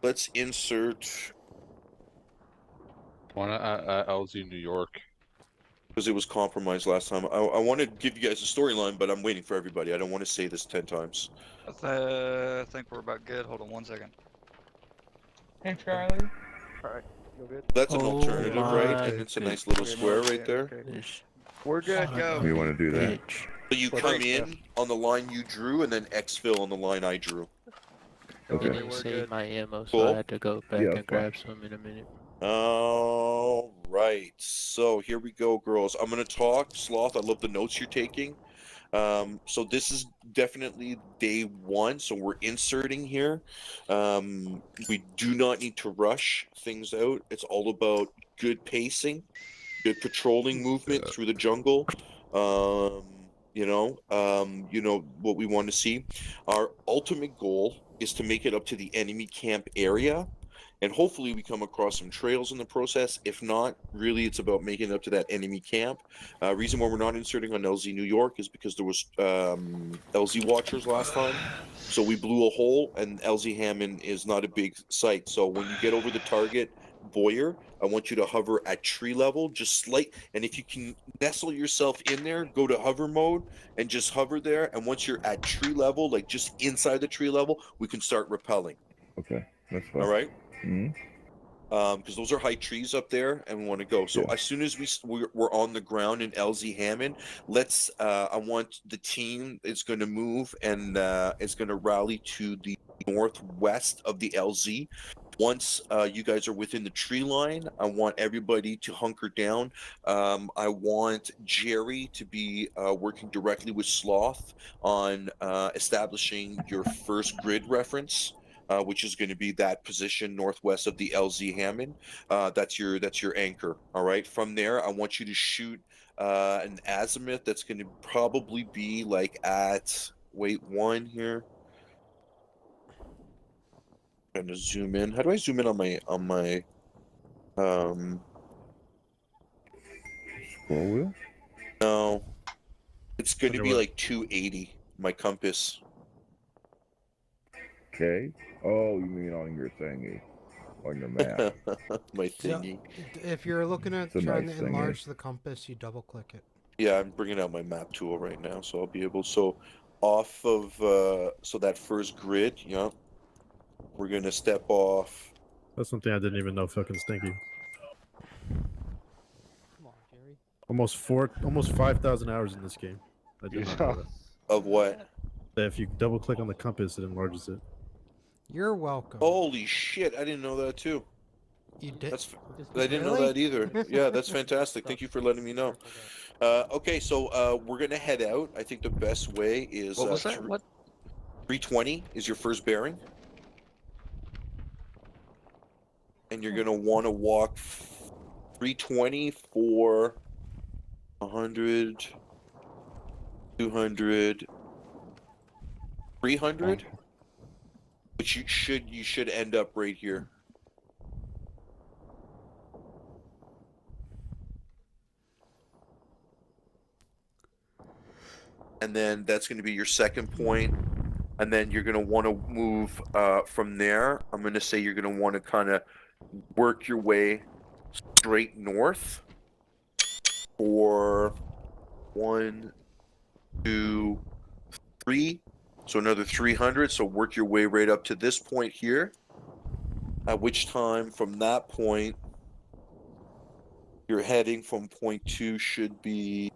let's insert, One at LZ New York. because it was compromised last time. I want to give you guys a storyline, but I'm waiting for everybody. I don't want to say this 10 times. I think we're about good. Hold on 1 second. Hey, Charlie. Alright, go good. That's an Oh alternative, right? And my it's a nice little Okay, square okay, right there. okay. goodness. We're good, Son go. of We a want to do that. bitch. So you What come else, Jeff? in on the line you drew, and then exfil on the line I drew. They Okay. didn't save my ammo, so Cool. I had to go back Yeah, and fine. grab some in a minute. All right. So here we go, girls. I'm gonna talk. Sloth, I love the notes you're taking. So this is definitely day one. So we're inserting here. We do not need to rush things out. It's all about good pacing, good patrolling movement through the jungle. You know what we want to see. Our ultimate goal is to make it up to the enemy camp area, and hopefully we come across some trails in the process. If not, really it's about making it up to that enemy camp. Reason why we're not inserting on LZ New York is because there was LZ watchers last time, so we blew a hole, and LZ Hammond is not a big site. So when you get over the target Boyer, I want you to hover at tree level, just slight, and if you can nestle yourself in there, go to hover mode and just hover there, and once you're at tree level, like just inside the tree level, we can start rappelling. Okay, that's fine. All right, Mhm. because those are high trees up there, and we want to go. So Yeah. as soon as we're on the ground in LZ Hammond, let's. I want the team is going to move and is going to rally to the northwest of the LZ. Once you guys are within the tree line, I want everybody to hunker down. I want Jerry to be working directly with Sloth on establishing your first grid reference. Which is going to be that position northwest of the LZ Hammond. That's your anchor. All right. From there, I want you to shoot an azimuth that's going to probably be like at wait one here. I'm gonna zoom in. How do I zoom in on my um? Scroll wheel. No, it's going to Under be what? like 280. My compass. Okay. Oh, you mean on your thingy, on your map? My Yeah. thingy. If you're looking at It's a trying nice to thingy. enlarge the compass, you double click it. Yeah, I'm bringing out my map tool right now, so I'll be able. So off of so that first grid, yeah, we're gonna step off. That's something I didn't even know. Fucking stinky. Come on, Jerry. Almost 5,000 hours in this game. I did not know that. Of what? That if you double click on the compass, it enlarges it. You're welcome. Holy shit! I didn't know that too. You did. I didn't know that either. Yeah, that's fantastic. Thank you for letting me know. Okay, so we're gonna head out. I think the best way is What was that? What? 320 is your first bearing, and you're gonna want to walk 320 for 100, 200, 300, which you should end up right here. And then that's going to be your second point, and then you're going to want to move from there. I'm going to say you're going to want to kind of work your way straight north for 1, 2, 3, so another 300. So work your way right up to this point here, at which time from that point you're heading from point 2 should be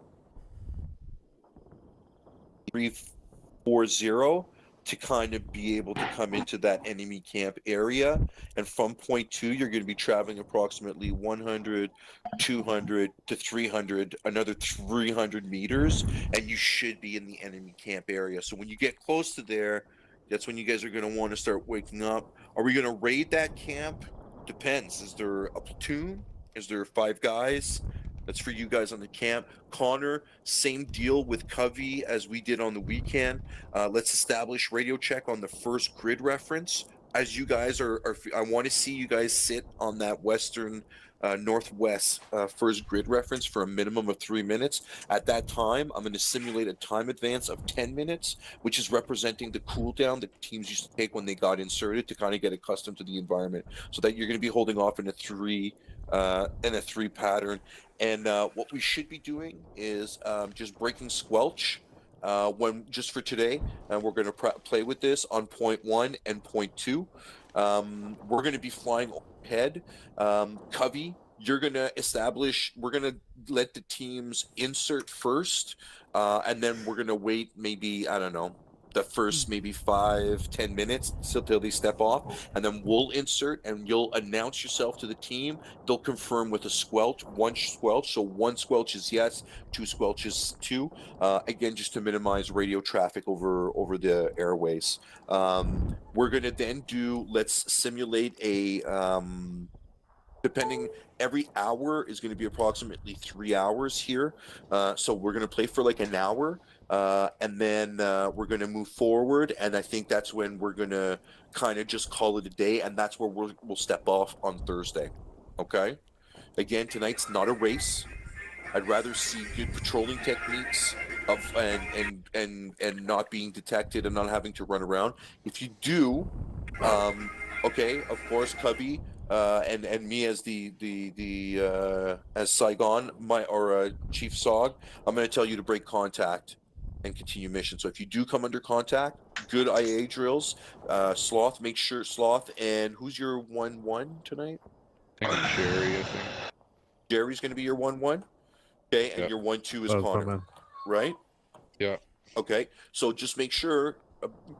340 to kind of be able to come into that enemy camp area. And from point 2, you're going to be traveling approximately 100, 200 to 300, another 300 meters, and you should be in the enemy camp area. So when you get close to there, that's when you guys are going to want to start waking up. Are we going to raid that camp? Depends. Is there a platoon? Is there 5 guys? That's for you guys on the camp. Connor, same deal with Covey as we did on the weekend. Let's establish radio check on the first grid reference. As you guys are I want to see you guys sit on that western northwest first grid reference for a minimum of 3 minutes. At that time, I'm going to simulate a time advance of 10 minutes, which is representing the cooldown that teams used to take when they got inserted to kind of get accustomed to the environment. So that you're going to be holding off in a three pattern. And what we should be doing is just breaking squelch when just for today, and we're going to play with this on point 1 and point 2. We're going to be flying overhead. Covey, you're going to establish. We're going to let the teams insert first, and then we're going to wait maybe, I don't know, the first maybe 5-10 minutes till they step off, and then we'll insert and you'll announce yourself to the team. They'll confirm with a squelch, one squelch. So one squelch is yes, two squelches two. Again, just to minimize radio traffic over the airways. We're gonna then let's simulate a depending, every hour is going to be approximately 3 hours here. So we're going to play for like an hour, and then we're going to move forward. And I think that's when we're going to kind of just call it a day. And that's where we'll step off on Thursday. Okay. Again, tonight's not a race. I'd rather see good patrolling techniques and not being detected and not having to run around. If you do, okay, of course, Cubby and me as as Saigon, Chief Sog, I'm going to tell you to break contact and continue mission. So if you do come under contact, good IA drills. Sloth, make sure Sloth and who's your 1-1 tonight? I think it's Jerry, I think. Jerry's going to be your 1-1. Okay, and Yep. your 1-2 is Oh, Connor, man. right? Yeah. Okay, so just make sure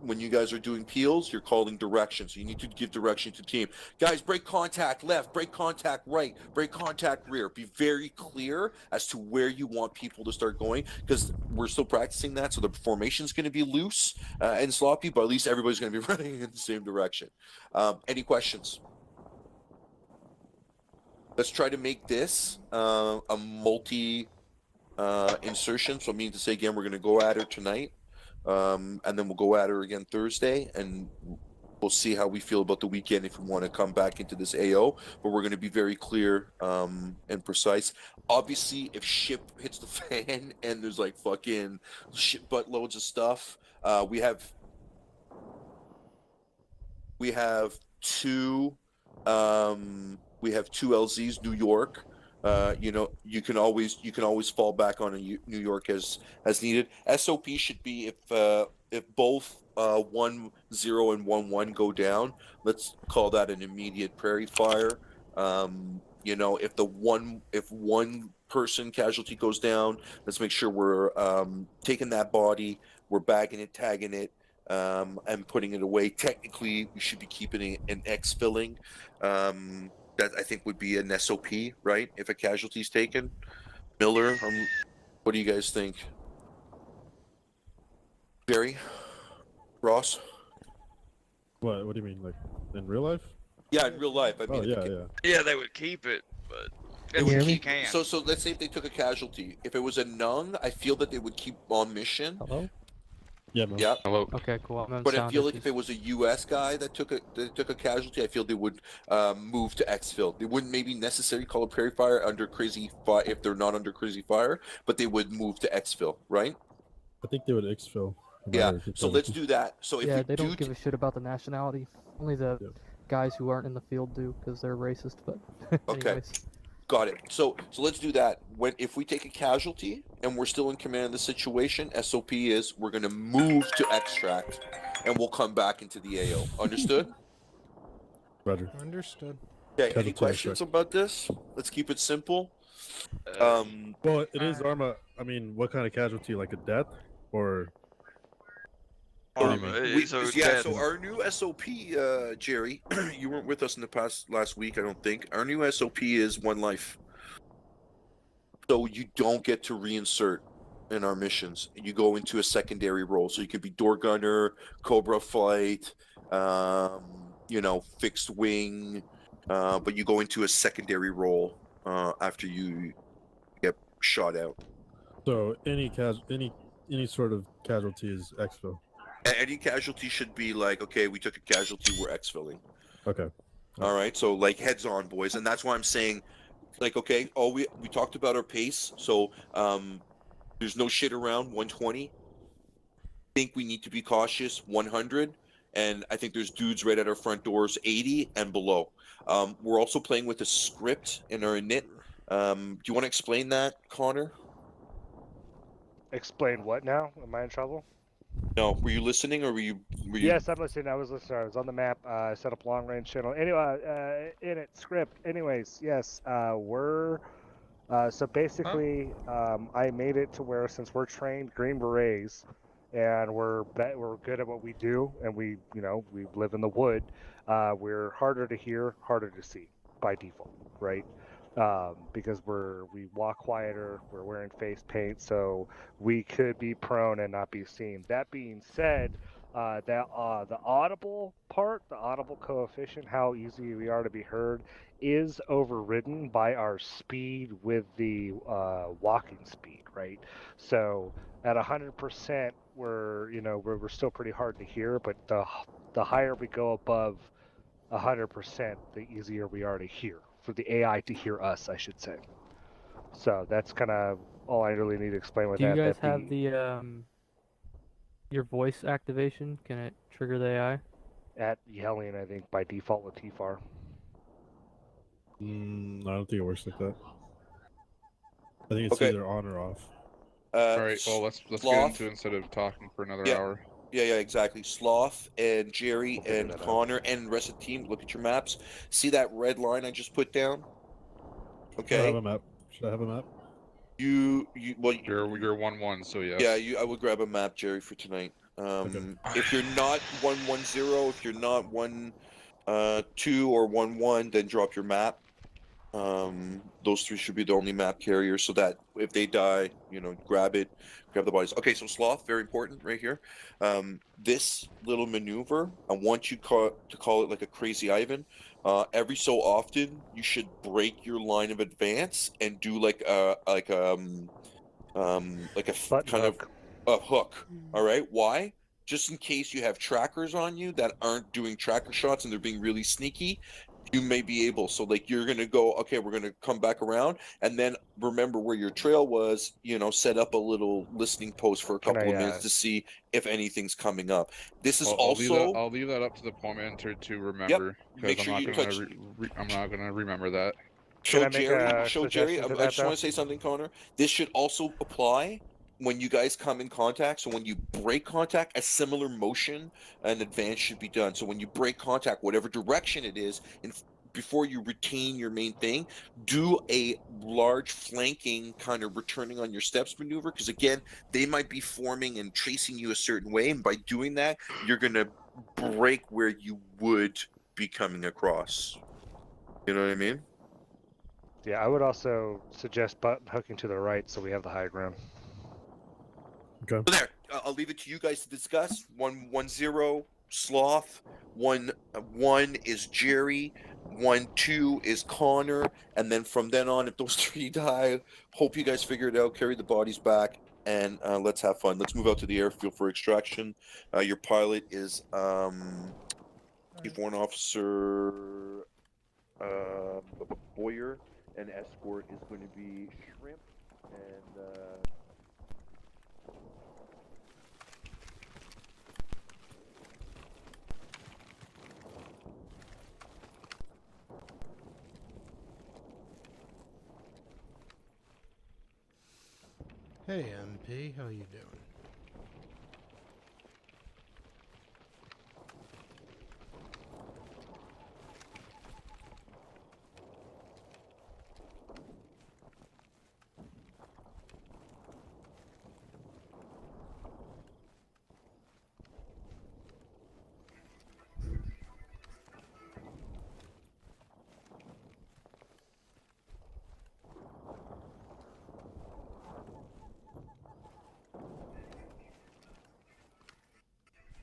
when you guys are doing peels, you're calling direction. So you need to give direction to the team. Guys, break contact left, break contact right, break contact rear. Be very clear as to where you want people to start going, because we're still practicing that. So the formation's going to be loose and sloppy, but at least everybody's going to be running in the same direction. Any questions? Let's try to make this a multi insertion. So I mean to say again, we're going to go at her tonight, and then we'll go at her again Thursday, and we'll see how we feel about the weekend if we want to come back into this AO. But we're going to be very clear and precise. Obviously, if ship hits the fan and there's like fucking shit buttloads of stuff, we have two LZs, New York. You can always fall back on a New York as needed. SOP should be if both 1-0 and 1-1 go down, let's call that an immediate prairie fire. If one person casualty goes down, let's make sure we're taking that body, we're bagging it, tagging it, and putting it away. Technically, we should be keeping an exfilling. That I think would be an SOP, right? If a casualty is taken. Miller, what do you guys think? Barry? Ross? What do you mean, like in real life? Yeah, in real life. I mean, Yeah, they would keep it, but They they would would keep, keep can. so let's say if they took a casualty. If it was a Nung, I feel that they would keep on mission. Hello? Yeah, man. Yeah. Hello. Okay, cool. I'm on But I sound feel like if issues. it was a U.S. guy that took a casualty, I feel they would move to exfil. They wouldn't maybe necessarily call a prairie fire under crazy fire if they're not under crazy fire, but they would move to exfil, right? I think they would exfil. no Yeah. matter if it's So let's casualty. do that. So if Yeah, we they don't do give a shit about the nationality. Only the Yeah. guys who aren't in the field do, because they're racist. But Okay. anyways, Got it. So let's do that. If we take a casualty and we're still in command of the situation, SOP is we're going to move to extract, and we'll come back into the AO. Understood? Roger. Understood. Okay. Casualty Any questions extract. about this? Let's keep it simple. Well, it is Arma. I mean, what kind of casualty? Like a death, or Arma, so dead. So our new SOP, Jerry, you weren't with us in the last week, I don't think. Our new SOP is 1 life. So you don't get to reinsert in our missions. You go into a secondary role. So you could be door gunner, Cobra flight, fixed wing, but you go into a secondary role after you get shot out. so any sort of casualty is exfil. Any casualty should be like, okay, we took a casualty, we're exfilling. Okay. All right, so like heads on, boys, and that's why I'm saying Like, okay, we talked about our pace, so there's no shit around 120. Think we need to be cautious 100, and I think there's dudes right at our front doors 80 and below. We're also playing with a script in our init. Do you want to explain that, Connor? Explain what now? Am I in trouble? No, were you listening or were you? Yes, I'm listening. I was listening. I was on the map. I set up long range channel. Anyway, in it script. Anyways, yes, we're. So basically, I made it to where since we're trained Green Berets, and we're good at what we do, and we we live in the wood. We're harder to hear, harder to see by default, right? Because we walk quieter, we're wearing face paint, so we could be prone and not be seen. That being said, the audible part, the audible coefficient, how easy we are to be heard, is overridden by our speed with the walking speed, right? So at 100%, we're still pretty hard to hear, but the higher we go above 100%, the easier we are to hear, for the AI to hear us, I should say. So that's kind of all I really need to explain with Do you that. guys have the your voice activation? Can it trigger the AI? At yelling, I think by default with TFAR. I don't think it works like that. I think it's Okay. either on or off. All right. Well, let's get Sloth. into it instead of talking for another Yeah. hour. Yeah, exactly. Sloth and Jerry We'll figure and that out. Connor and the rest of the team, look at your maps. See that red line I just put down? I have Okay. a map. Should I have a map? Well, You're 1-1, so yes. yeah, I would grab a map, Jerry, for tonight. If you're not 110, if you're not 1-2 or 1-1, then drop your map. Those three should be the only map carriers, so that if they die, grab it, grab the bodies. Okay, so Sloth, very important right here. This little maneuver, I want you to call it like a crazy Ivan. Every so often, you should break your line of advance and do like a Button kind hook. of a hook. All right, why? Just in case you have trackers on you that aren't doing tracker shots and they're being really sneaky, you may be able. So like you're gonna go, okay, we're gonna come back around, and then remember where your trail was. Set up a little listening post for a Can couple of I, minutes to see if anything's coming up. This is I'll leave that. also I'll leave that up to the commenter to remember, because make sure you touch. I'm not gonna remember that. Can I make a Show Jerry. suggestion to I that, just though? want to say something, Connor. This should also apply when you guys come in contact. So when you break contact, a similar motion and advance should be done. So when you break contact, whatever direction it is, and before you retain your main thing, do a large flanking kind of returning on your steps maneuver. Because again, they might be forming and chasing you a certain way, and by doing that, you're gonna break where you would be coming across. You know what I mean? Yeah, I would also suggest button hooking to the right so we have the high ground. Okay. So there, I'll leave it to you guys to discuss. 1-0 Sloth. 1-1 is Jerry. 1-2 is Connor, and then from then on, if those three die, hope you guys figure it out. Carry the bodies back, and let's have fun. Let's move out to the airfield for extraction. Your pilot is Chief Warrant Officer Boyer, and escort is going to be Shrimp and. Hey, MP, how you doing?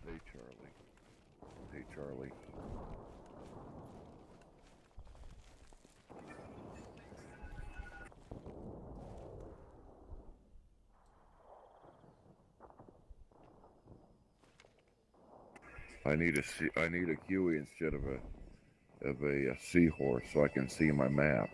Hey, Charlie. Hey, Charlie. I need a Huey instead of a seahorse so I can see my map.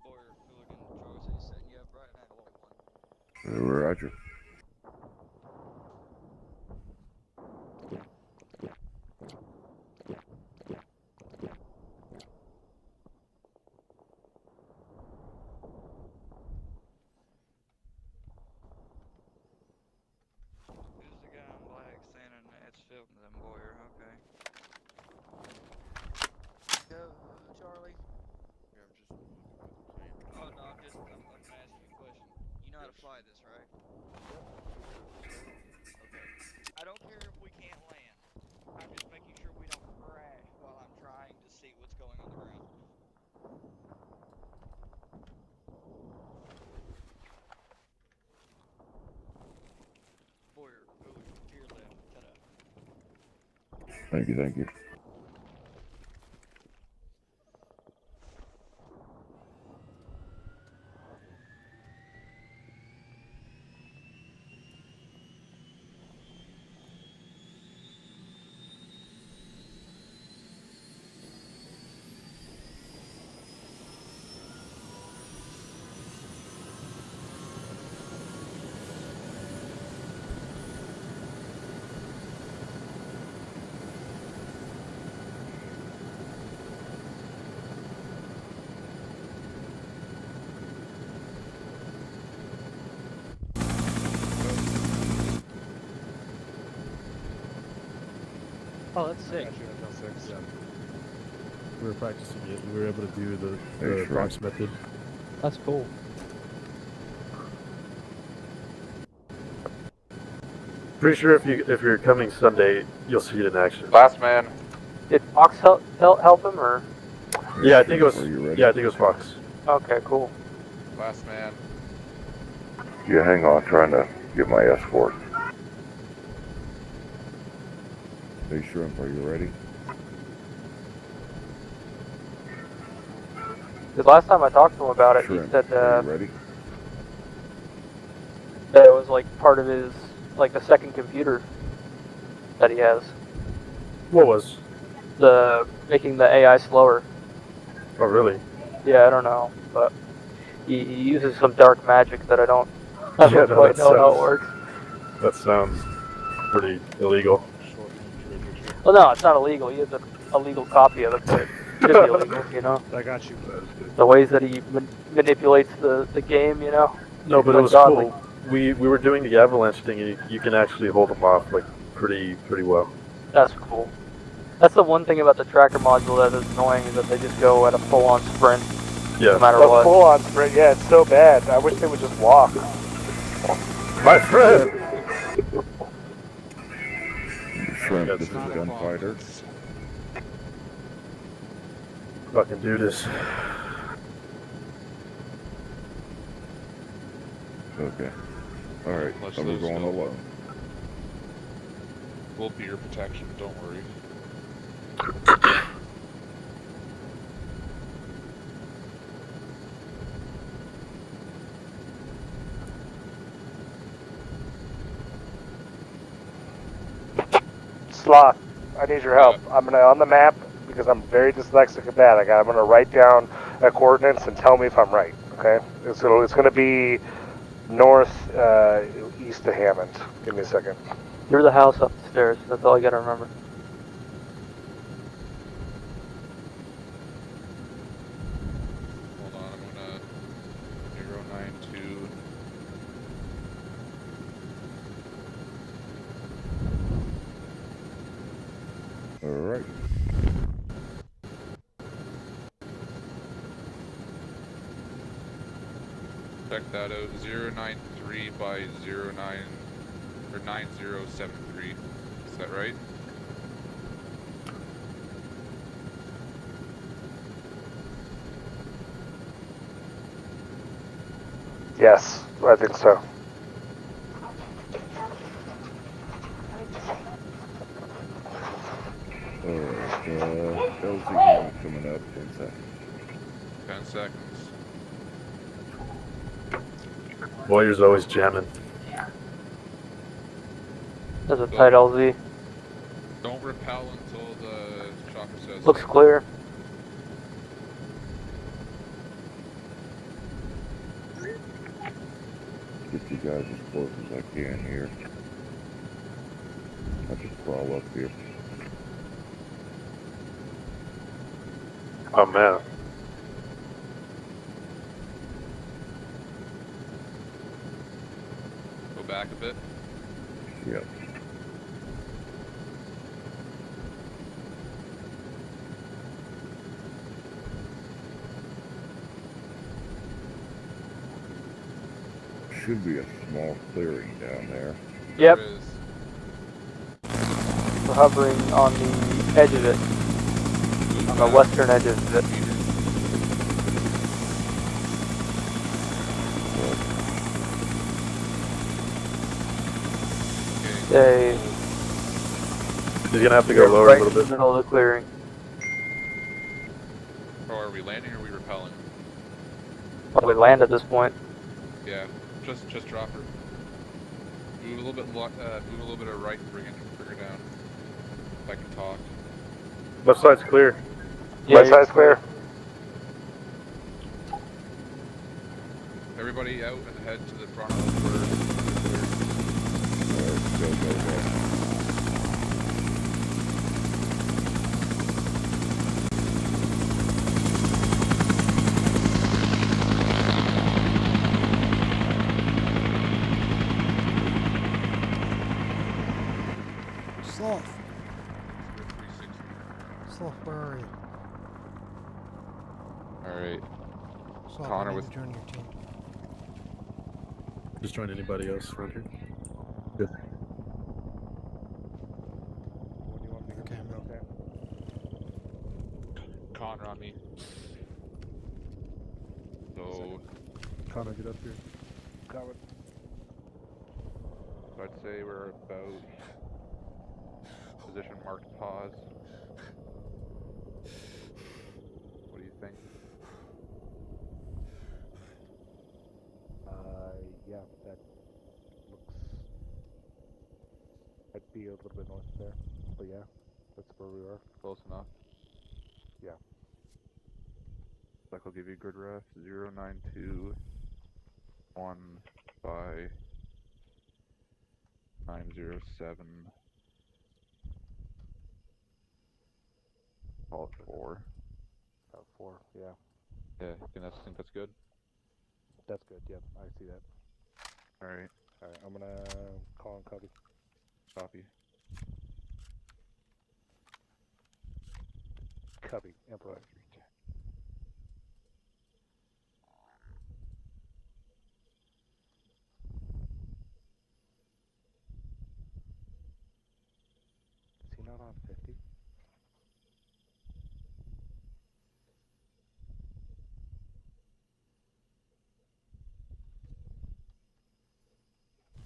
Boyer, Hooligan, Charlie City setting you up right now, like one. Roger. Who's the guy in black standing there? It's filming them, Boyer, okay. Go, Charlie. Oh no, I'm gonna ask you a question. You know how to fly this, right? Okay. I don't care if we can't land. I'm just making sure we don't crash while I'm trying to see what's going on the ground. Boyer, Hooligan, to your left, ta-da. Thank you, thank you. Oh, that's sick. Yeah. We were practicing it. We were able to do the Hey, sure. box method. That's cool. Pretty sure if you're coming Sunday, you'll see it in action. Last man. Did Fox help him or? Yeah, I think it was. Are you ready? Yeah, I think it was Fox. Okay, cool. Last man. Yeah, hang on, trying to get my escort. Hey, Shrimp, are you ready? Because last time I talked to him about it, Shrimp, he said are you ready? that it was like part of his, like the second computer that he has. What was? The making the AI slower. Oh, really? Yeah, I don't know, but he uses some dark magic that I don't Yeah, no, quite that know how it sounds- works. That sounds pretty illegal. Well, no, it's not illegal. He has a legal copy of it, but it should be illegal, you know? I got you. The ways that he manipulates the game, you know? No, but it was Ungodly. cool. We were doing the avalanche thing, and you can actually hold them off like pretty well. That's cool. That's the one thing about the tracker module that is annoying, is that they just go at a full-on sprint, Yeah. no matter A what. full-on sprint, yeah, it's so bad. I wish they would just walk. My friend. Shrimp, That's this is Gunfighter. Fucking do this. Okay. Alright, Let's so we're those going go. alone. We'll be your protection, don't worry. Sloth, I need your help. I'm gonna, on the map, because I'm very dyslexic and bad, I'm gonna write down coordinates and tell me if I'm right, okay? So it's gonna be north, east of Hammond. Give me a second. Through the house up the stairs, that's all I gotta remember. Hold on, I'm gonna 092. Alright. Check that out. 093 by 09 or 9073. Is that right? Yes, I think so. Alright, LZ Hammond coming up 10 seconds. 10 seconds. Warrior's always jamming. There's a tight LZ. Don't repel until the chopper says Looks so. clear. guys as close as I can here. I just crawl up here. Oh man. Go back a bit. Yep. Should be a small clearing down there. Yep, There is. we're hovering on the edge of it, Move on the back western edge of it. meters. Okay. They He's gonna have to go lower right a little in the bit. middle of the clearing. Oh, are we landing or are we repelling? Probably land at this point. Yeah, just drop her. Move a little bit, move a little bit of right and bring her down. If I can talk. Left side's clear. Yeah, Left side's clear. Everybody out and head to the front of where Alright, go. Sloth. we're 360. Sloth, where are you? Alright. Sloth, Connor I need with- to join your team. Just join anybody else around here. Good. What do you want me to Okay, I'm in. Okay. Connor on me. So, Connor, get up here. Coming. I'd say we're about position marked pause. What do you think? Yeah, that looks. I'd be a little bit north there, but yeah, that's where we are. Close enough. Yeah. Like I'll give you good ref. 092 by 907. Call it 4. About 4. Yeah, Yeah, think that's good. that's good. Yeah, I see that. Alright, All right, I'm gonna call on Cubby. copy. Cubby, Emperor. 5310. Is he not on 50?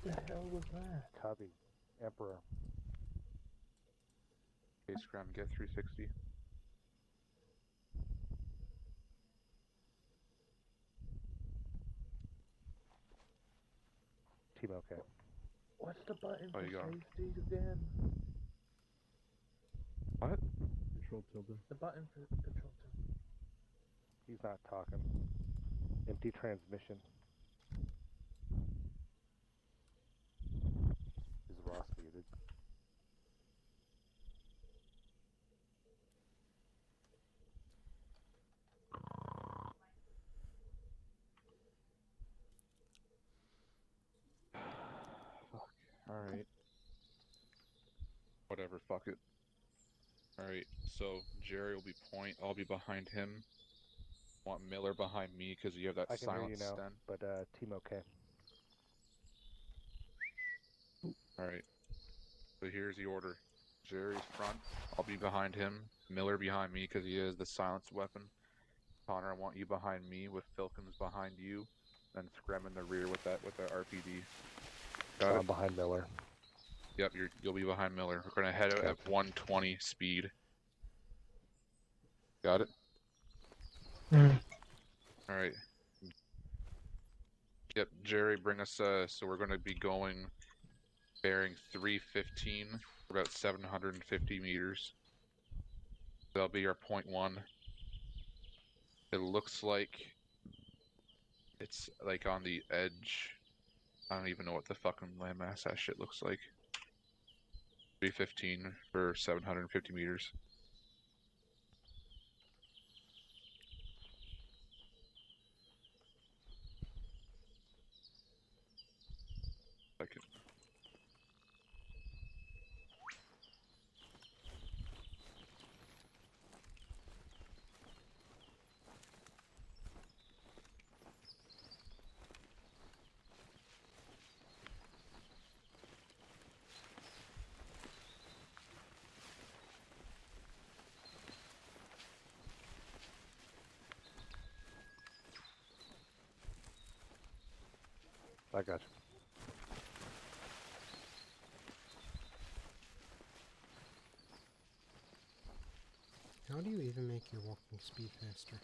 What the hell was that? Cubby, Emperor. Okay, Scram, get 360. Team okay. What's the button Oh, for you got him. safety again? What? Control tilde. The button for control two. He's not talking. Empty transmission. Is Ross muted? Fuck. Alright. Whatever, fuck it. Alright, so Jerry will be point, I'll be behind him. Want Miller behind me because you have that I can hear silent you now, sten. but team okay. Alright. So here's the order. Jerry's front, I'll be behind him. Miller behind me because he has the silenced weapon. Connor, I want you behind me with Filkins behind you. Then Screm in the rear with the RPD. Got So it? I'm behind Miller. Yep, you'll be behind Miller. We're gonna head out Okay. at 120 speed. Got it? Alright. Yep, Jerry, bring us, so we're gonna be going bearing 315, about 750 meters. That'll be our point 1. It looks like it's like on the edge I don't even know what the fucking landmass that shit looks like. 315 for 750 meters. Second. I got you. How do you even make your walking speed faster?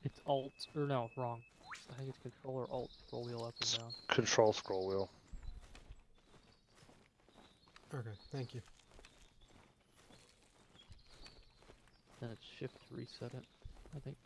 It's Alt, or no, wrong. I think it's Control or Alt, scroll wheel up and down. Control scroll wheel. Okay, thank you. Then it's Shift to reset it, I think.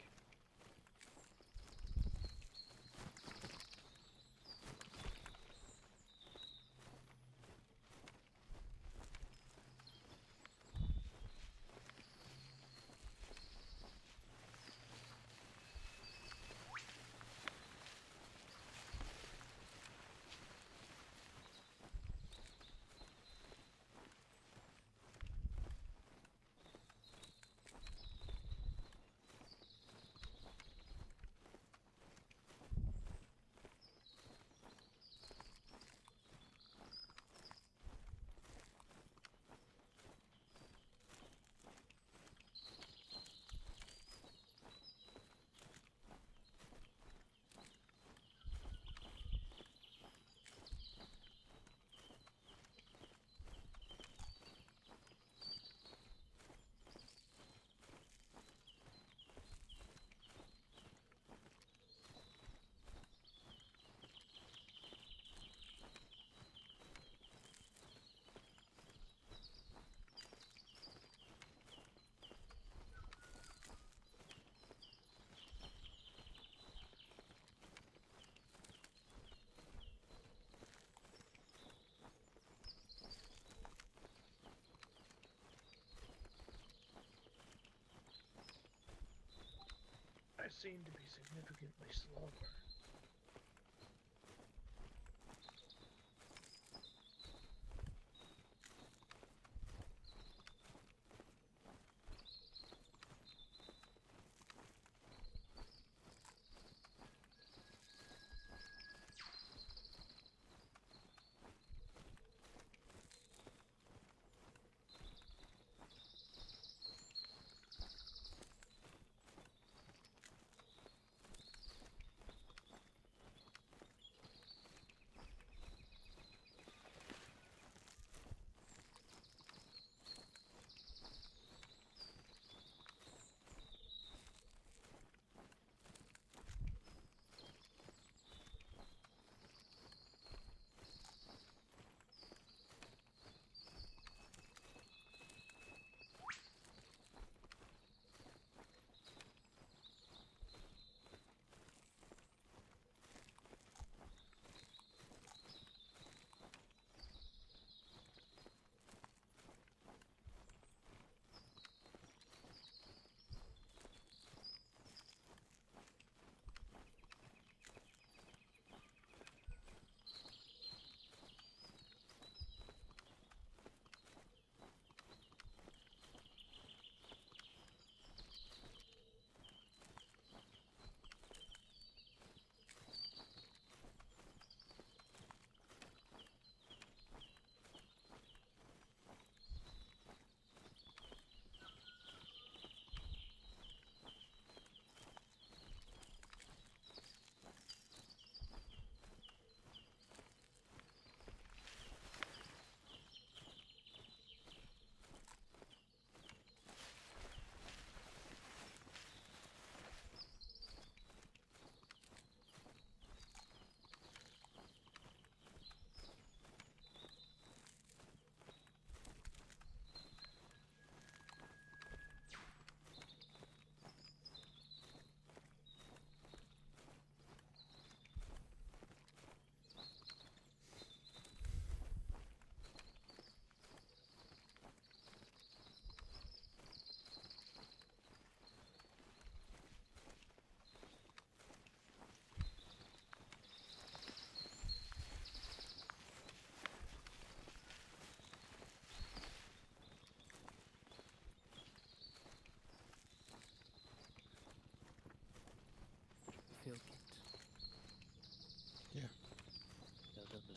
I seem to be significantly slower.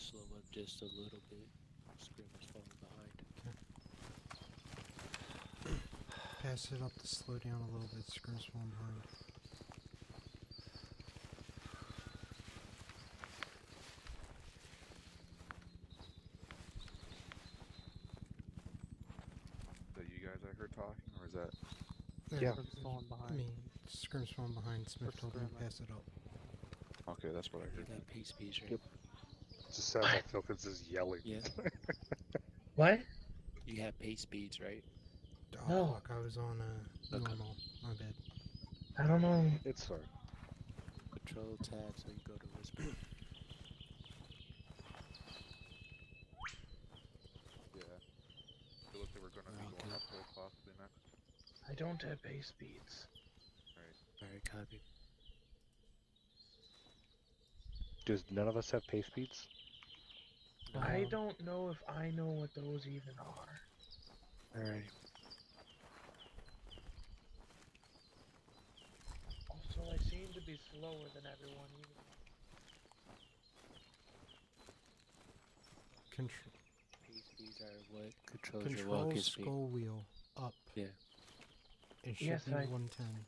slow up just a little bit. Screamer's falling behind. Pass it up to slow down a little bit. Scrim's falling behind. Is that you guys I heard talking, or is that? Yeah. Scrim's falling I behind. mean, Scrim's falling behind. Smith Or told him to Screamer. pass it up. Okay, that's what I You heard. got pace speeds, right? Yep. Just sounds like Filkins is yelling. Yeah. What? You have pace speeds, right? Oh, No. fuck. I was on Okay. normal. My bad. I don't know. It's fine. Control tab so you go to whisper. Yeah. It looks like we're gonna be Okay. going uphill possibly next. I don't have base speeds. Alright, copy. Does none of us have pace beats? No. I don't know if I know what those even are. Alright. Also, I seem to be slower than everyone, even. Control, Pace speeds are what controls your control walking speed. skull wheel up. Yeah. It should Yes, be I- 110.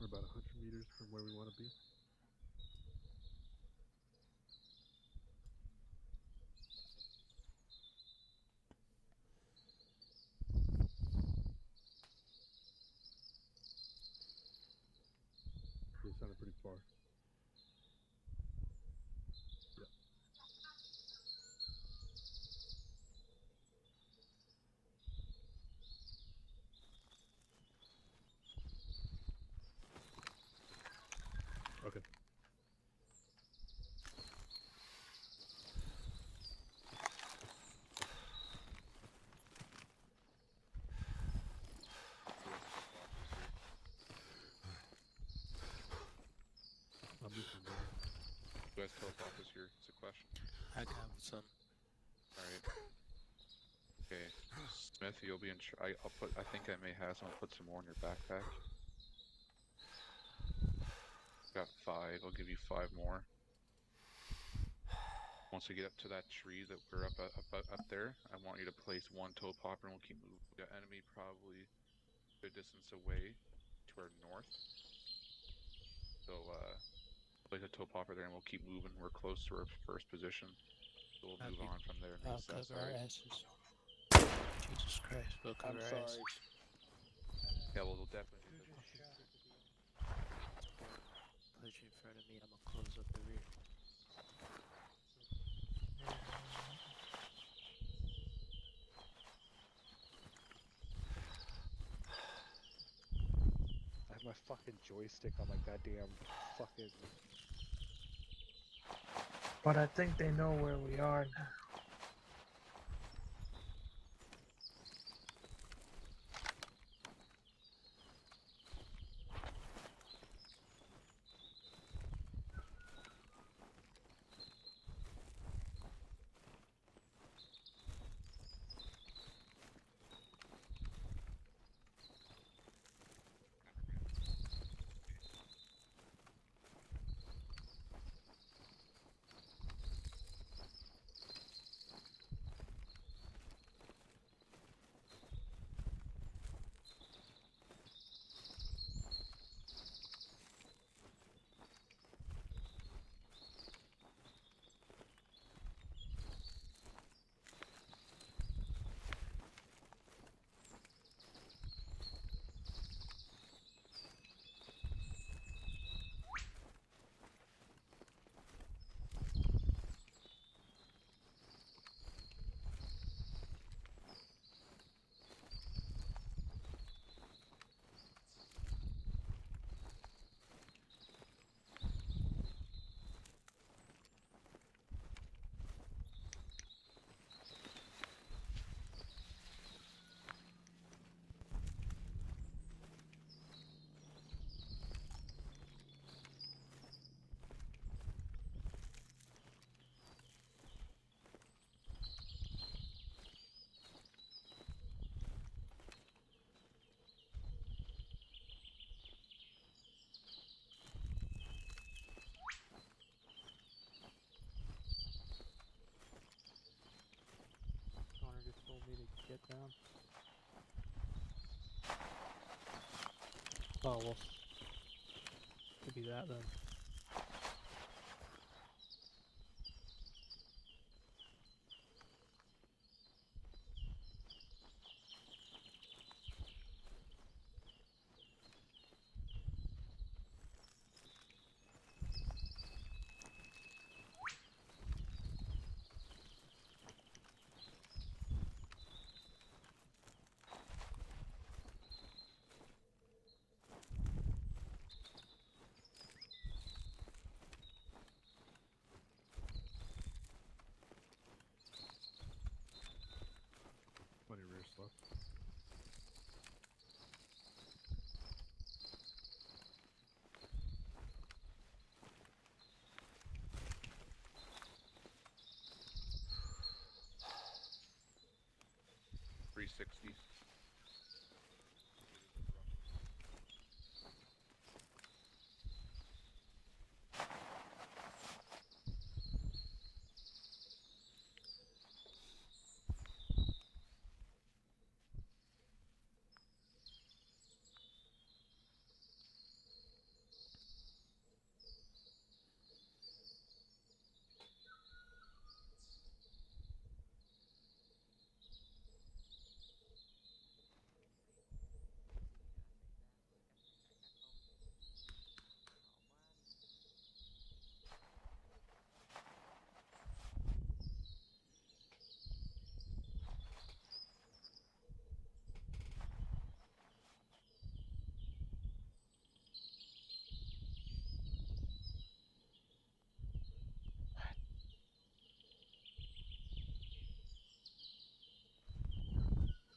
We're about 100 meters from where we want to be. They sounded pretty far. Yeah. Okay. I'm listening. Who has teleporters here? It's a question. I got some. Alright. Okay. Smith, you'll be in I'll put, I think I may have some. I'll put some more in your backpack. Got 5. I'll give you 5 more. Once we get up to that tree that we're up there, I want you to place 1 toe popper and we'll keep moving. We got enemy probably a good distance away to our north. So place a toe popper there and we'll keep moving. We're close to our first position. So we'll Happy- move on from there and I'll reassess. cover our Alright. asses. Jesus Christ, we'll cover I'm our sorry. asses. Yeah, we'll definitely do Who this. just shot? Put you in front of me, I'm gonna close up the rear. I have my fucking joystick on my goddamn fucking. But I think they know where we are now. Connor just told me to get down. Oh, well, could be that then. Plenty of rear stuff. .360.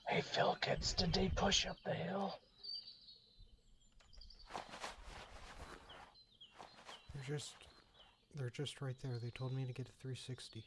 Hey, Philkins, did they push up the hill? They're just right there. They told me to get a 360.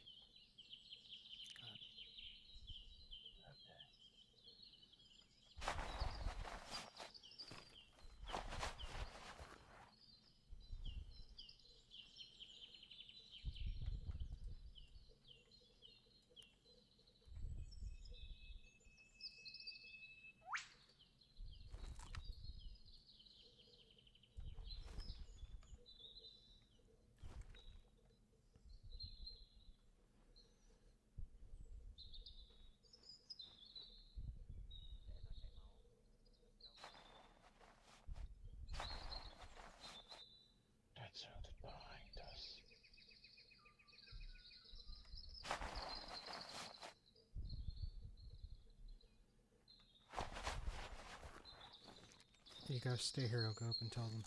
You guys stay here. I'll go up and tell them.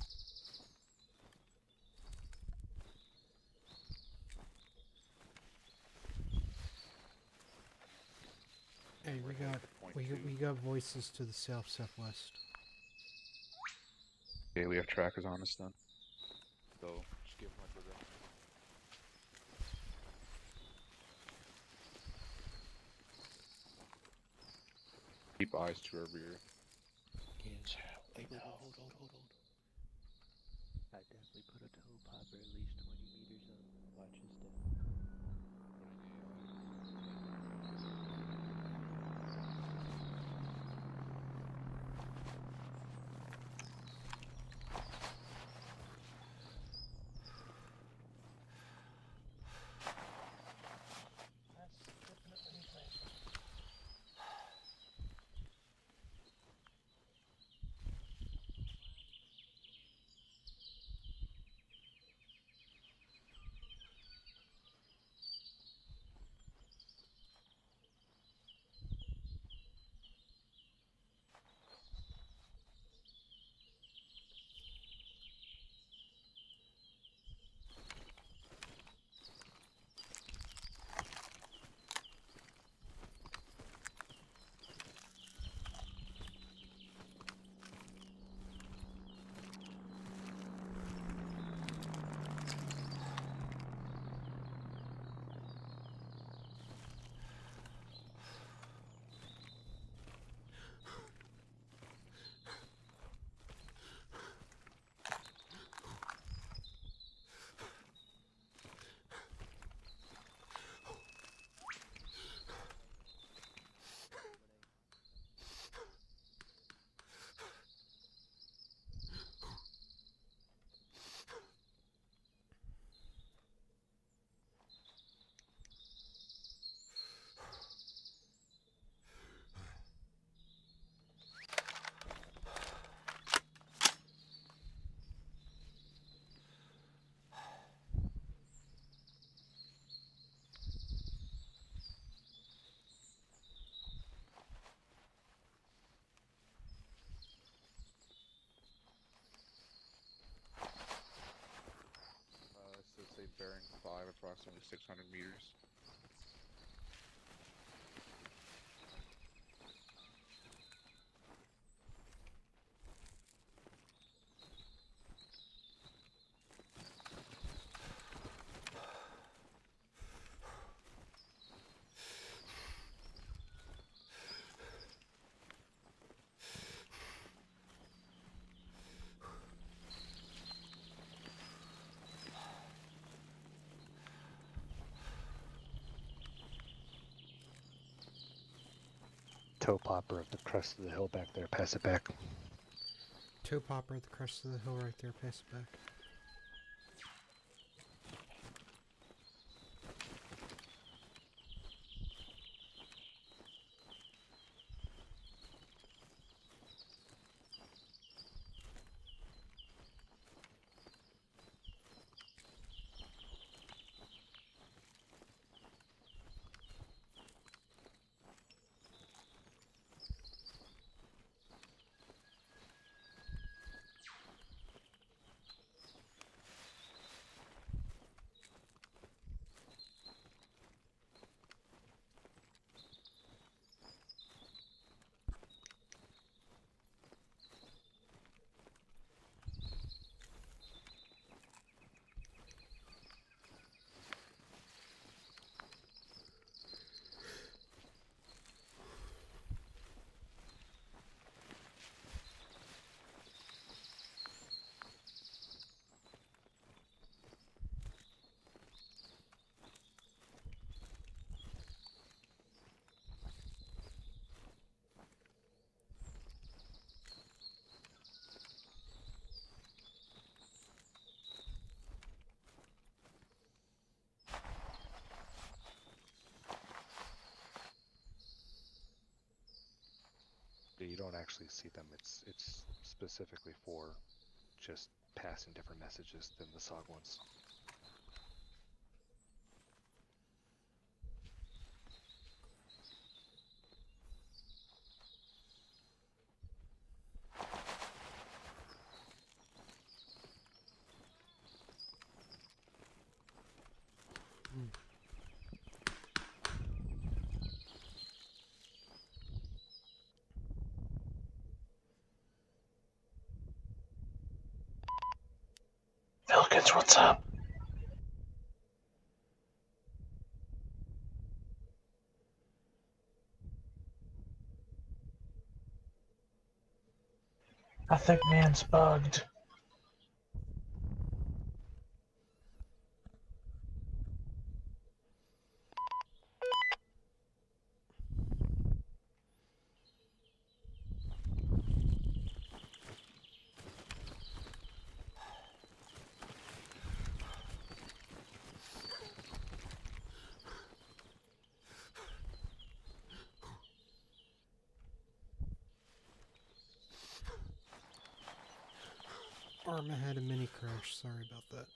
Hey, we got voices to the southwest. Okay, we have trackers on us then. So just give them a direction. Keep eyes to our rear. Wait, hold. I definitely put a toe popper at least 20 meters up. Watch his step. So say bearing 5, approximately 600 meters. Toe popper of the crest of the hill back there. Pass it back. Toe popper at the crest of the hill right there. Pass it back. You don't actually see them. It's specifically for just passing different messages than the SOG ones. Falcons, what's up? I think man's bugged. Arma had a mini crash. Sorry about that.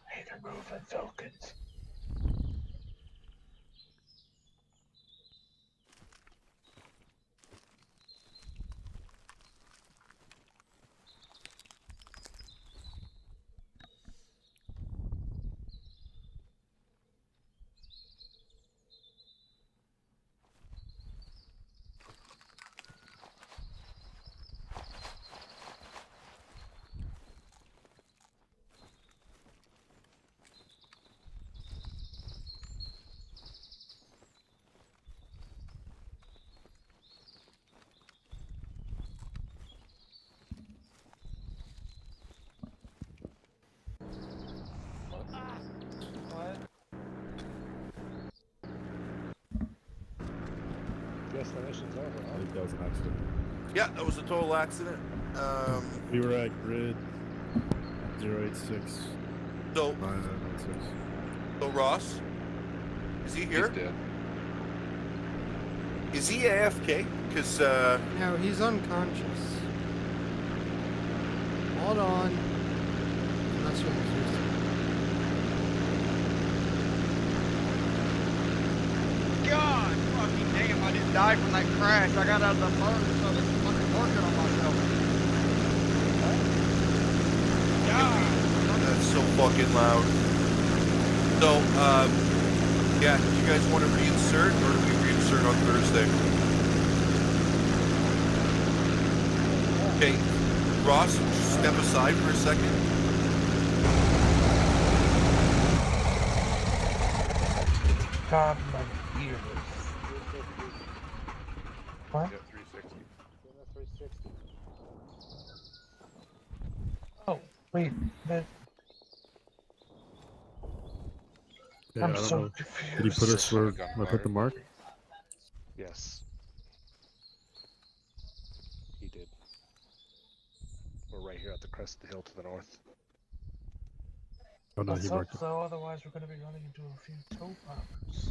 Hey, they're moving, Falcons. Guess the mission's over, I huh? think that was an accident. Yeah, that was a total accident. We were at grid 086 So 9996. so Ross, is he He's here? dead. Is he AFK? Because No, he's unconscious. Hold on. Unless you're resisting. God fucking damn, I didn't die from that crash. I got out of the burn, so I was fucking working on myself. God. that's so fucking loud. So yeah, do you guys want to reinsert, or do we reinsert on Thursday? Okay, Ross, just step aside for a second. God, my ears. What? Yep, 360. 360. Oh, wait, that, Yeah, I I'm don't so know. confused. Did he put us where I Gunfire. put the mark? Yes. He did. We're right here at the crest of the hill to the north. Oh no, he Let's marked hope it. so, otherwise we're gonna be running into a few toe poppers.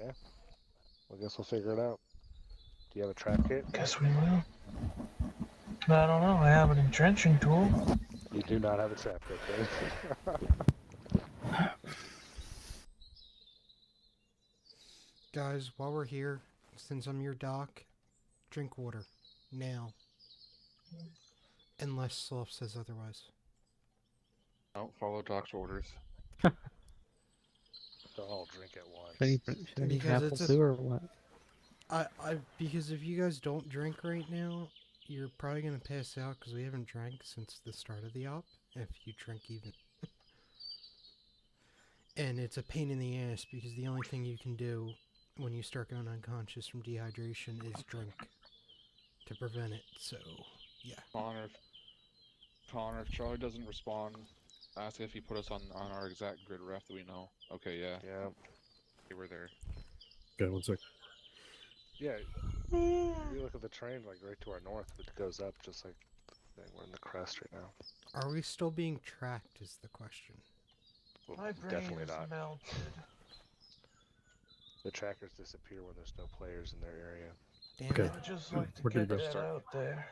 Yeah. Well, I guess we'll figure it out. Do you have a trap kit? Guess we will. I don't know, I have an entrenching tool. You do not have a trap kit, then. Guys, while we're here, since I'm your doc, drink water. Now. Unless Sloth says otherwise. Don't follow Doc's orders. Don't all drink at once. Should I need Because apple it's a- too, or what? Because if you guys don't drink right now, you're probably gonna pass out because we haven't drank since the start of the op. If you drink even. And it's a pain in the ass because the only thing you can do when you start going unconscious from dehydration is drink to prevent it. So, yeah. Connor, if Charlie doesn't respond, ask if he put us on our exact grid ref that we know. Okay, yeah. Yeah. Okay, we're there. Okay, one sec. Yeah. You look at the train, like right to our north, it goes up just like the thing. We're in the crest right now. Are we still being tracked is the question. Well, My brain definitely is not. melted. The trackers disappear when there's no players in their area. Damn Okay. it. I'd just like to We're gonna get go that start. out there.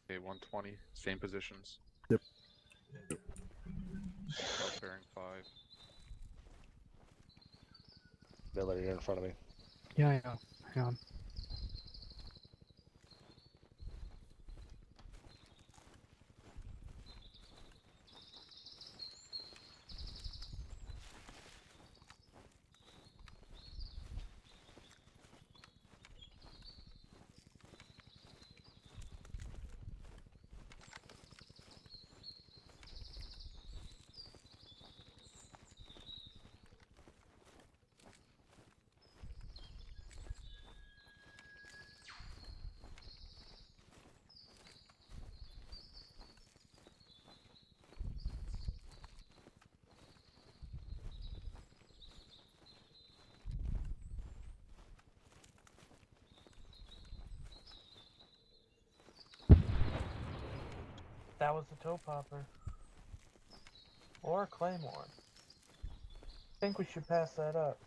Okay, 120, same positions. Yep. South bearing 5. Miller, you're in front of me. Yeah, hang on. That was the toe popper. Or a claymore. I think we should pass that up.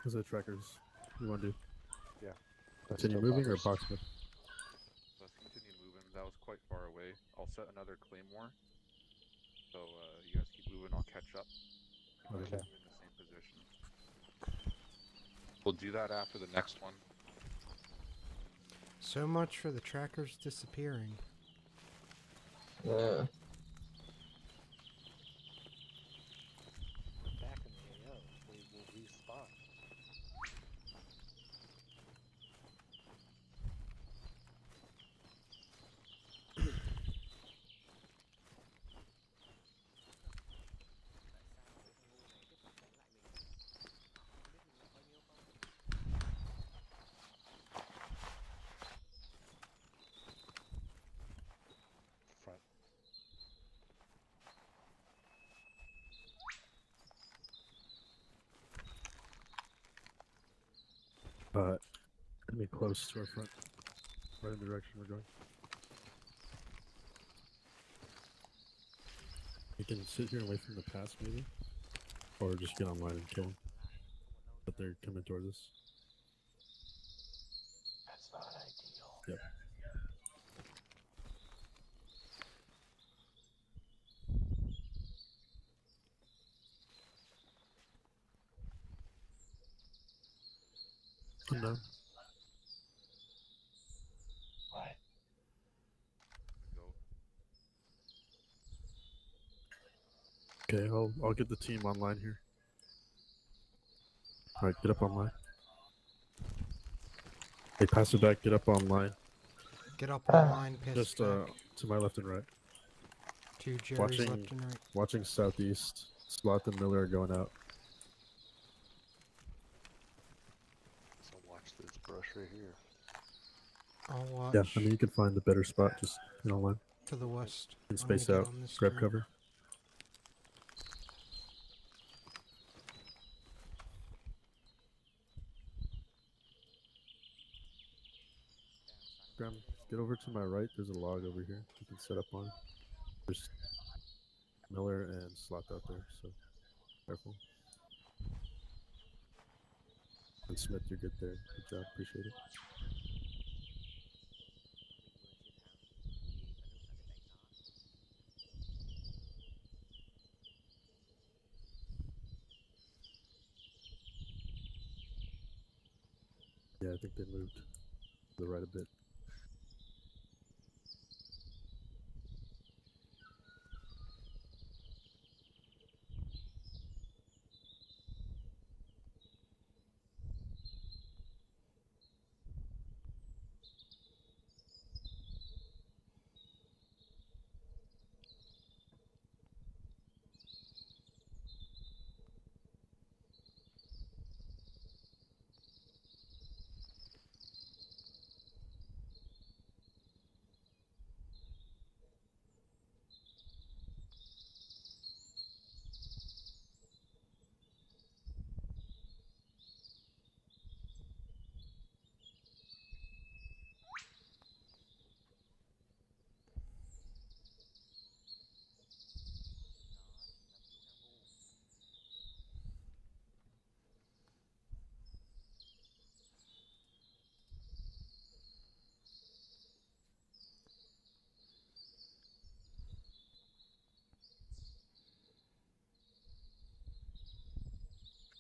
What's the trackers? What do you want to do? Yeah. Continue moving or box move? Let's continue moving. That was quite far away. I'll set another claymore. So you guys keep moving. I'll catch up. If Okay. I keep in the same position. We'll do that after the next one. So much for the trackers disappearing. Yeah. Back in the AO, they will respawn. Front. Enemy close to our front. Right in the direction we're going. You can sit here and wait for them to pass, maybe? Or just get online and kill them. But they're coming towards us. That's not ideal. Yep. I'm down. What? Go. Okay, I'll get the team online here. Alright, get up online. Hey, pass it back, get up online. Get up online, pass Just it back. to my left and right. To Jerry's Watching left and right. watching southeast. Slot and Miller are going out. So watch this brush right here. I'll watch Yeah, I mean you can find a better spot, just get online. to the west. And I'm gonna space get out. on this Grab turn. cover. Graham, get over to my right. There's a log over here you can set up on. There's Miller and Slot out there, so careful. And Smith, you're good there. Good job, appreciate it. Yeah, I think they moved to the right a bit.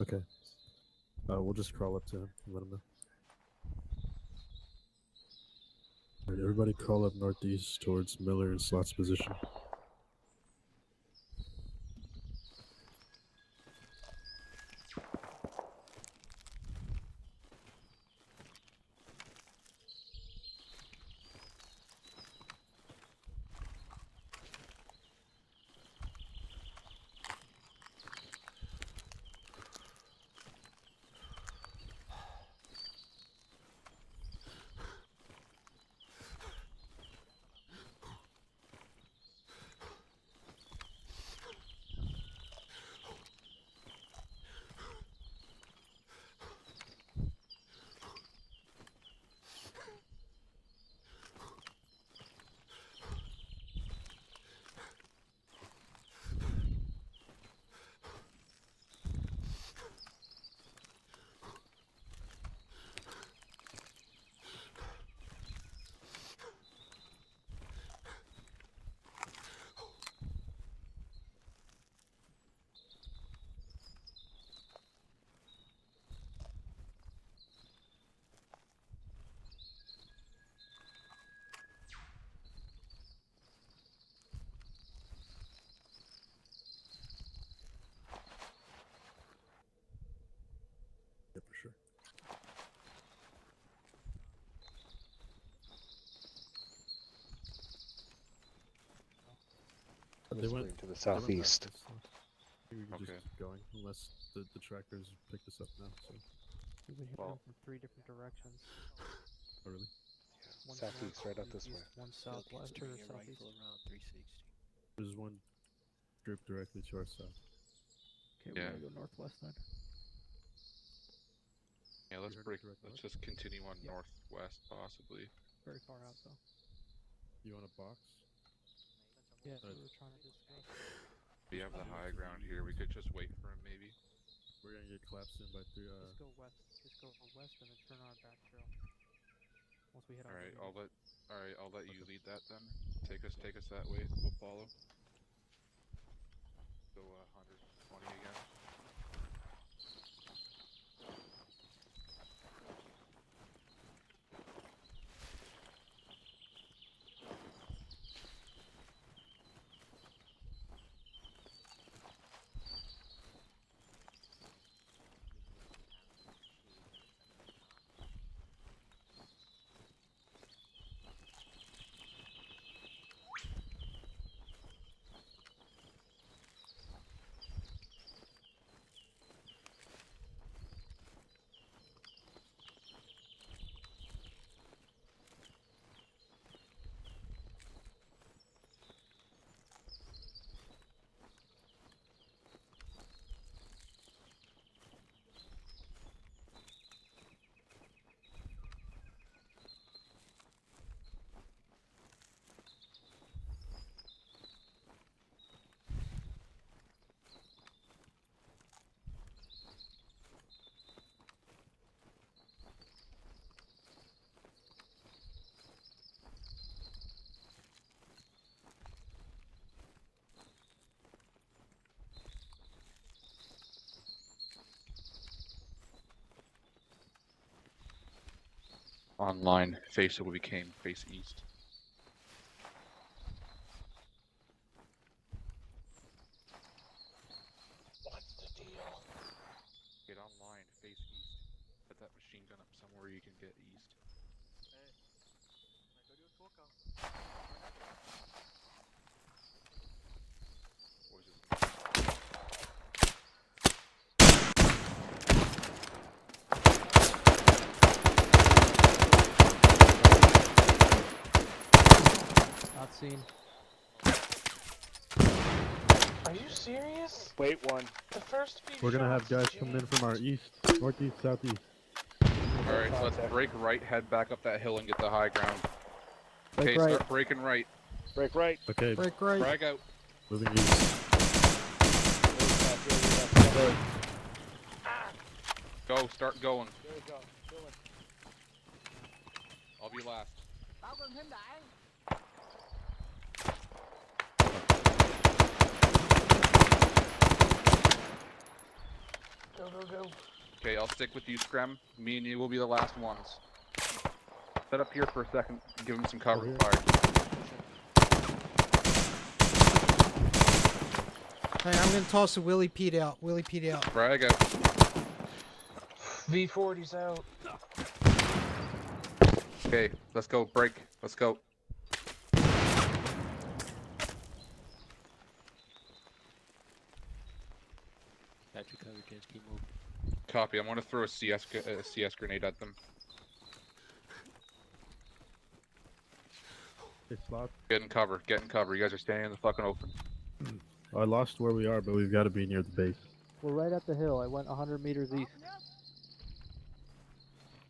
Okay. We'll just crawl up to him and let him know. Alright, everybody crawl up northeast towards Miller and Slot's position. I'm They just went going to the they went southeast. past us, so I think we can Okay. just keep going unless the trackers picked us up now. So We've been hitting Well- them from 3 different directions. oh, really? One Southeast, right out this way. One southwest or southeast. around 360. There's one group directly to our south. Okay, we Yeah. gotta go northwest then. Yeah, let's heard it break. correct, Let's Mark? just continue on Yeah. northwest, possibly. Very far out though. You want a box? Yeah, that's what Alright. we were trying to discuss. We have the high ground here. We could just wait for him, maybe. We're gonna get collapsed in by three. Just go west. Just go west and then turn on our back trail. Once we hit All our right, lead. I'll let you lead that then. Take us that way. We'll follow. Go 120 again. Online, face where we came, face east. What's the deal? Get online, face east. Put that machine gun up somewhere you can get east. Boys, it's Not seen. Are you serious? Wait one. The first few We're gonna have shots, guys coming in from our east, northeast, southeast. Alright, so let's break right, head back up that hill and get the high ground. Break Okay, right. start breaking right. Break right. Okay, Break right. Frag out. moving east. Go, start going. There we go. Going. I'll be last. Go, go, go. Okay, I'll stick with you, Screm. Me and you will be the last ones. Set up here for a second. Give him some cover Over here. fire. Hey, I'm gonna toss a Willie Pete out. Willie Pete out. Frag out. V40's out. Okay, let's go. Break. Let's go. Got you covered, kids. Keep moving. Copy. I'm gonna throw a CS grenade at them. It's locked. Get in cover. Get in cover. You guys are standing in the fucking open. I lost where we are, but we've got to be near the base. We're right at the hill. I went 100 meters east.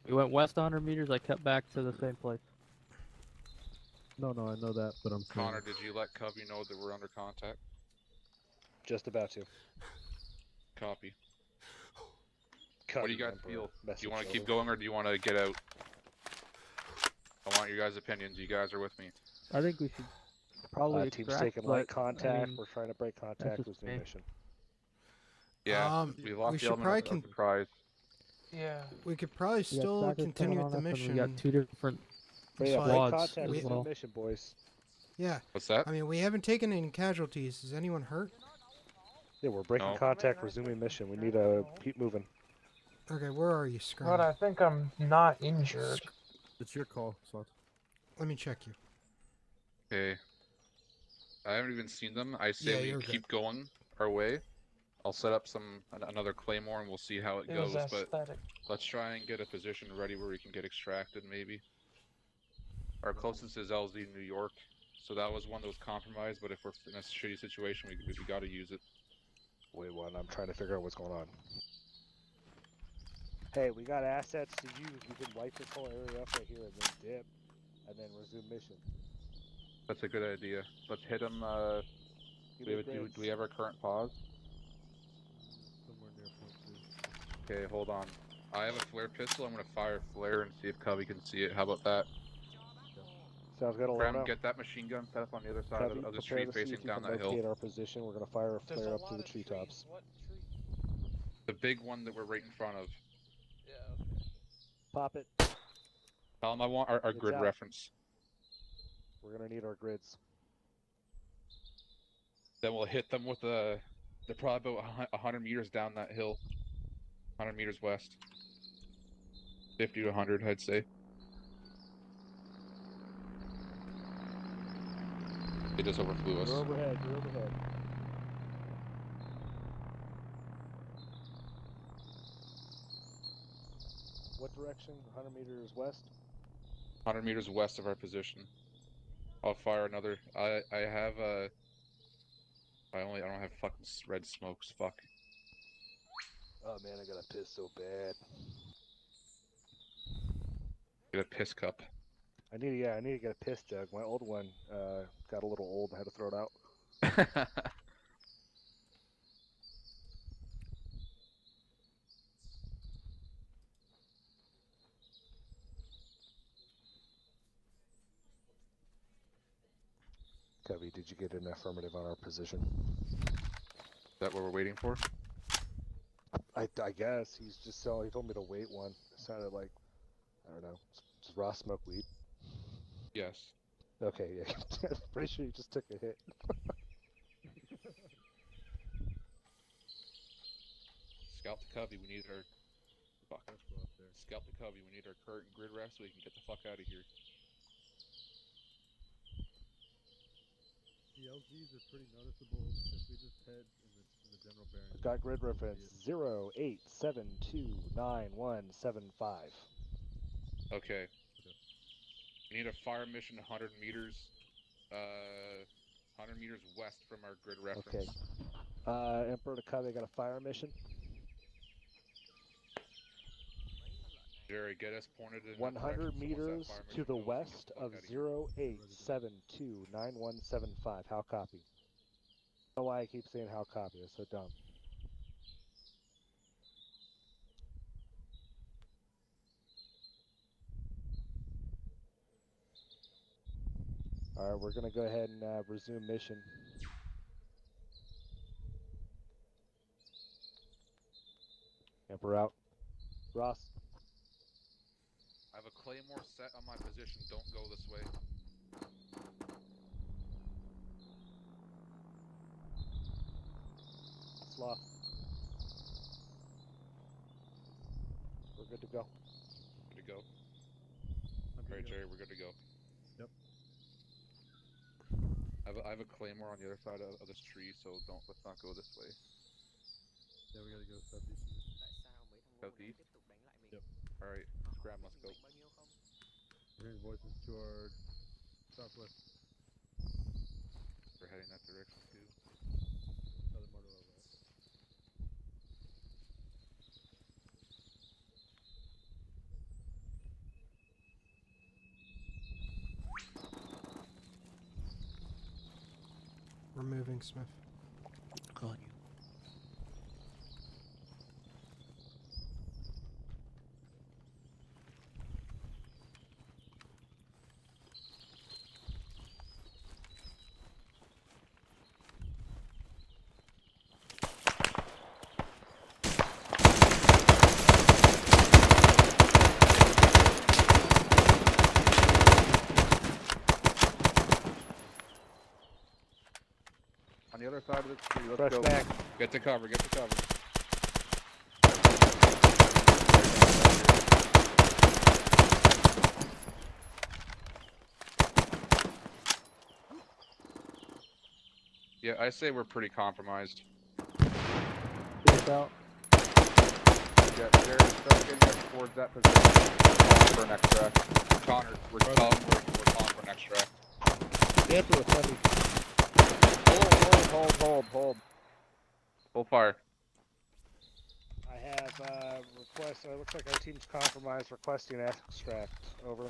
We went west 100 meters. I kept back to the same place. No, I know that, but I'm saying Connor, did you let Covey know that we're under contact? Just about to. Copy. Cut What do you guys number, feel? Do message you want to over. keep going or do you want to get out? I want your guys' opinions. You guys are with me. I think we should probably Team's extract, taking light but, contact. I mean, We're trying to break contact just with new me. mission. Yeah, we lost we the should element probably of surprise. Yeah. we could probably we got still trackers continue coming with the on us, and mission. We got 2 different But yeah, break squads contact as with well. new mission, boys. Yeah. What's that? I mean, we haven't taken any casualties. Is anyone hurt? Yeah, we're breaking No. contact, resuming mission. We need to keep moving. Okay, where are you, Scrum? But I think I'm not injured. it's your call, Slot. Let me check you. Okay. I haven't even seen them. I say Yeah, we you're keep going our way. I'll set up another claymore and we'll see how it It was goes. But aesthetic. let's try and get a position ready where we can get extracted. Maybe our closest is LZ, New York. So that was one that was compromised. But if we're in a shitty situation, we got to use it. Wait, one. I'm trying to figure out what's going on. Hey, we got assets to use. We can wipe this whole area up right here and then dip, and then resume mission. That's a good idea. Let's hit them. Do we have our current pause? Somewhere near point 2. Okay, hold on. I have a flare pistol. I'm gonna fire flare and see if Cubby can see it. How about that? Sounds good, Graham, Alona. get that machine gun set up on the other side Cubby, of the prepare street to see facing if you down can that hill. locate our position. We're gonna fire a There's flare a up to lot the of treetops. trees. What tree? The big one that we're right in front of. Yeah, okay. Pop it. Tell him I want our It's grid out. reference. We're gonna need our grids. Then we'll hit them with they're probably about 100 meters down that hill. 100 meters west. 50 to 100, I'd say. They just overflew us. You're overhead. You're overhead. What direction? 100 meters west? 100 meters west of our position. I'll fire another. I have I don't have fucking red smokes. Fuck. Oh man, I gotta piss so bad. Get a piss cup. I need to get a piss jug. My old one got a little old. I had to throw it out. Covey, did you get an affirmative on our position? Is that what we're waiting for? I guess he's just so he told me to wait one. It sounded like I don't know. Does Ross smoke weed? Yes. Okay, yeah. Pretty sure you just took a hit. Scalp the Cubby. We need our. Fuck. Let's go up there. Scalp the Cubby. We need our current grid ref so we can get the fuck out of here. The LGs are pretty noticeable if we just head in the general bearing. I've got grid reference 08729175. Okay. We need a fire mission 100 meters. 100 meters west from our grid reference. Okay. Emperor to Covey got a fire mission. Jerry, get us pointed in 100 meters to the west of 08729175. How copy? I don't know why I keep saying how copy. That's so dumb. Alright, we're going to go ahead and resume mission. Emperor out. Ross. I have a claymore set on my position. Don't go this way. Sloth. We're good to go. Good to go. Alright, Jerry, we're good to go. Yep. I have a claymore on the other side of this tree, so let's not go this way. Yeah, we gotta go southeast. Southeast? Yep. Alright, Scram, let's go. We're hearing voices to our southwest. We're heading that direction too. Southern part of our right. We're moving, Smith. On you. On the other side of the tree, let's Fresh go. back. Get to cover, get to cover. I say we're pretty compromised. Peace out. Yeah, Jerry, start getting us towards that position. We're calling for an extract. Connor, we're calling for an extract. Get to us, heavy. Hold. Full fire. I have request. Looks like our team's compromised. Requesting extract. Over.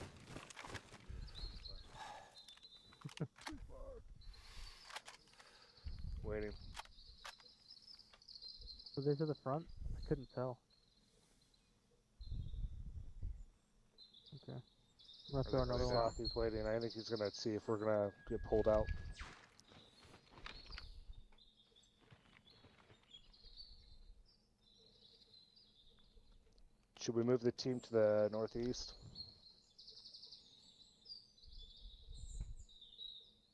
Waiting. Were they to the front? I couldn't tell. Okay. I'm gonna throw another one. He's waiting. I think he's gonna see if we're gonna get pulled out. Should we move the team to the northeast?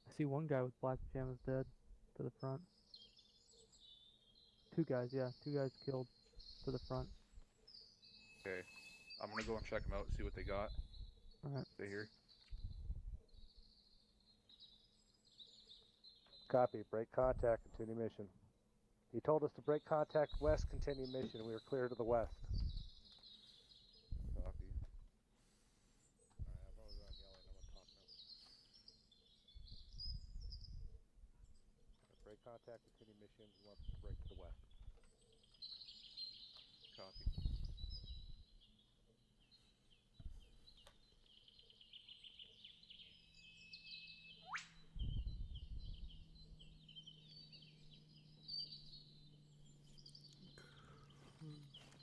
I see one guy with black pajamas dead to the front. Two guys, yeah. Two guys killed to the front. Okay. I'm gonna go and check them out, see what they got. Alright. Stay here. Copy. Break contact. Continue mission. He told us to break contact west. Continue mission. We are clear to the west. Copy. Break contact. Continue mission. We want to break to the west. Copy.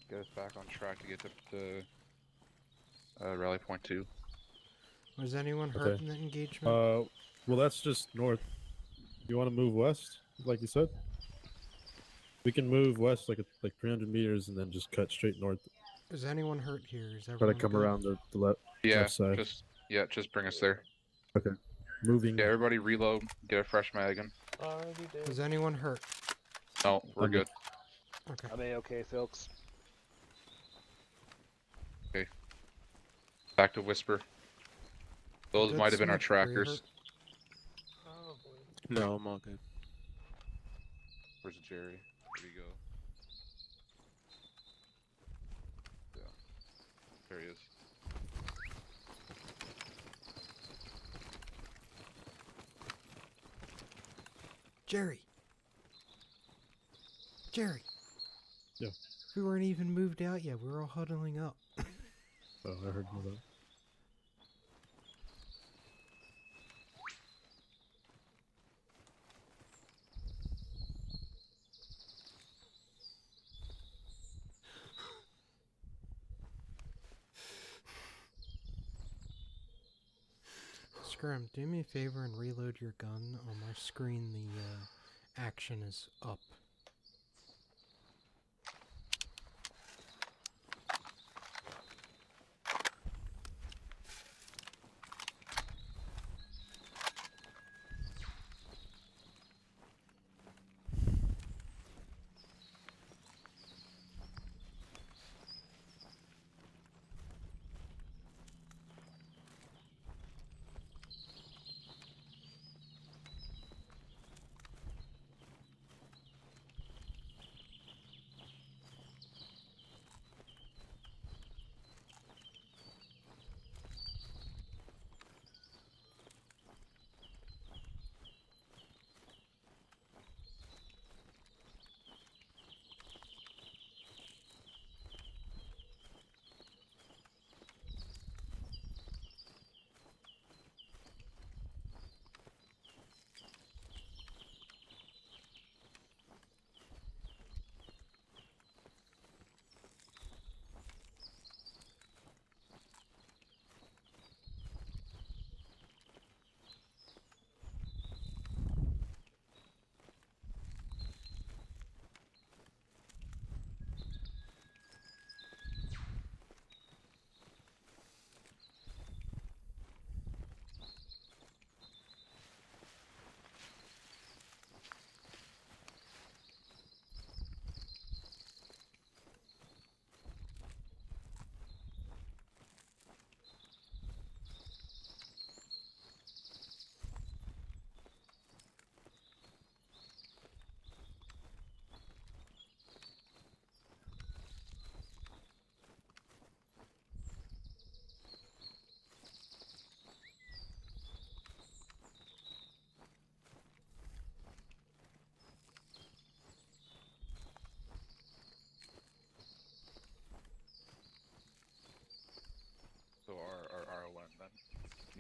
Get us back on track to get to rally point 2. Was anyone hurt in that engagement? Well, that's just north. You want to move west, like you said? We can move west like 300 meters and then just cut straight north. Is anyone hurt here? Is Try everyone to come good? around the left side. Just bring us there. Okay. Moving. Yeah, everybody reload. Get a fresh mag in. Already did. Is anyone hurt? No, we're good. Okay. I'm A-okay, folks. Okay. Back to Whisper. Those might have been our Smith, were you hurt? trackers. No, I'm all good. Where's Jerry? Where'd he go? Yeah. There he is. Jerry. Yeah. We weren't even moved out yet. We were all huddling up. Oh, I heard more of that. Scram, do me a favor and reload your gun. On my screen, the action is up.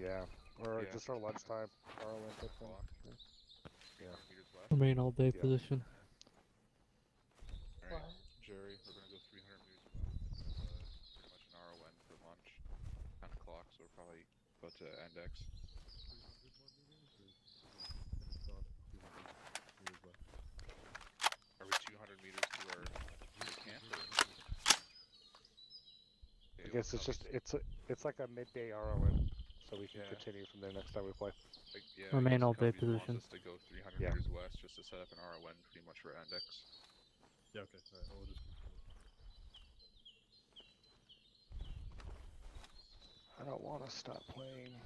Yeah, or Yeah. just our lunchtime. Our Olympic thing. Clock. Yeah. 300 meters west. Remain all day Yeah. position. Alright, Jerry, we're gonna go 300 meters west. We have pretty much an RON for lunch. 10 o'clock, so we're probably about to index. 300 more meters, or finish off 200 meters left? Are we 200 meters to our camp? Or? I guess it's just it's like a midday RON, so we can continue from there next time we play. Yeah, I Remain guess all day Cubbies wants position. us to go 300 Yeah. meters west just to set up an RON pretty much for index. Yeah, okay. Alright, we'll just continue. I don't want to stop playing.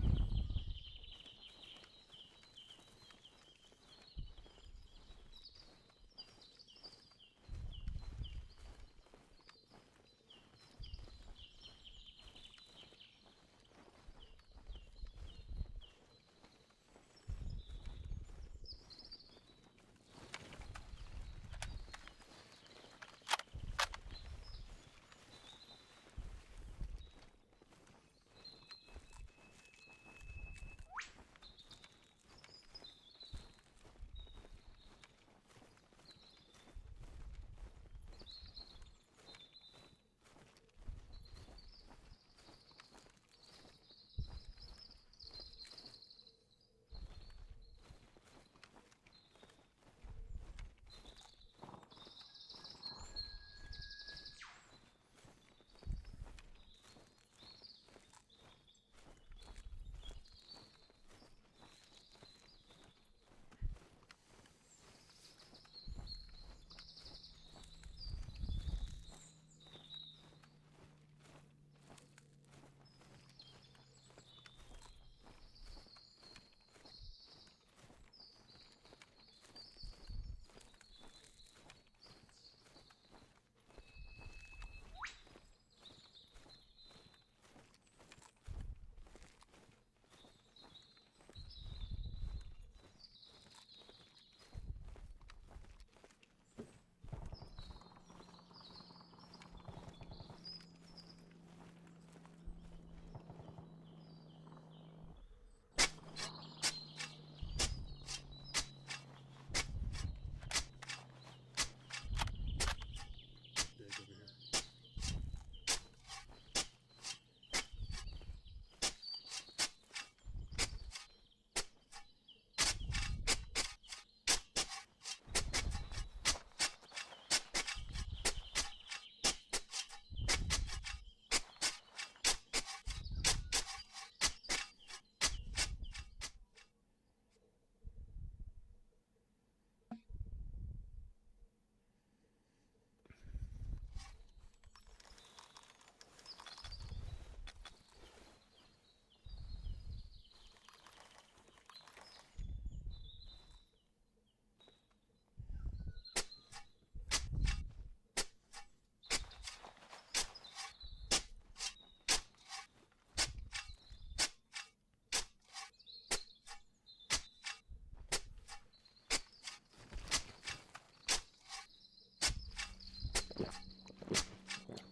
Dig over here.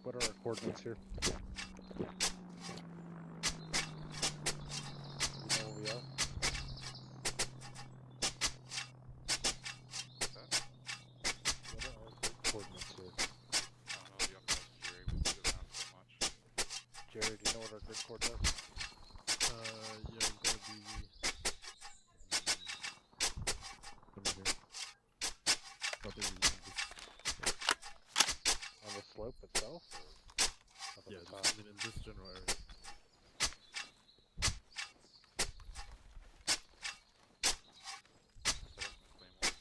What are our coordinates here? Do you know where we are? What are our grid coordinates here? I don't know, you have to ask Jerry, we moved around so much. Jerry, do you know what our grid coordinates are? Yeah, it's gonna be somewhere here. Probably in this. On the slope itself? Or up Yeah, at the top? just, I mean in this general area. Set up some claymores.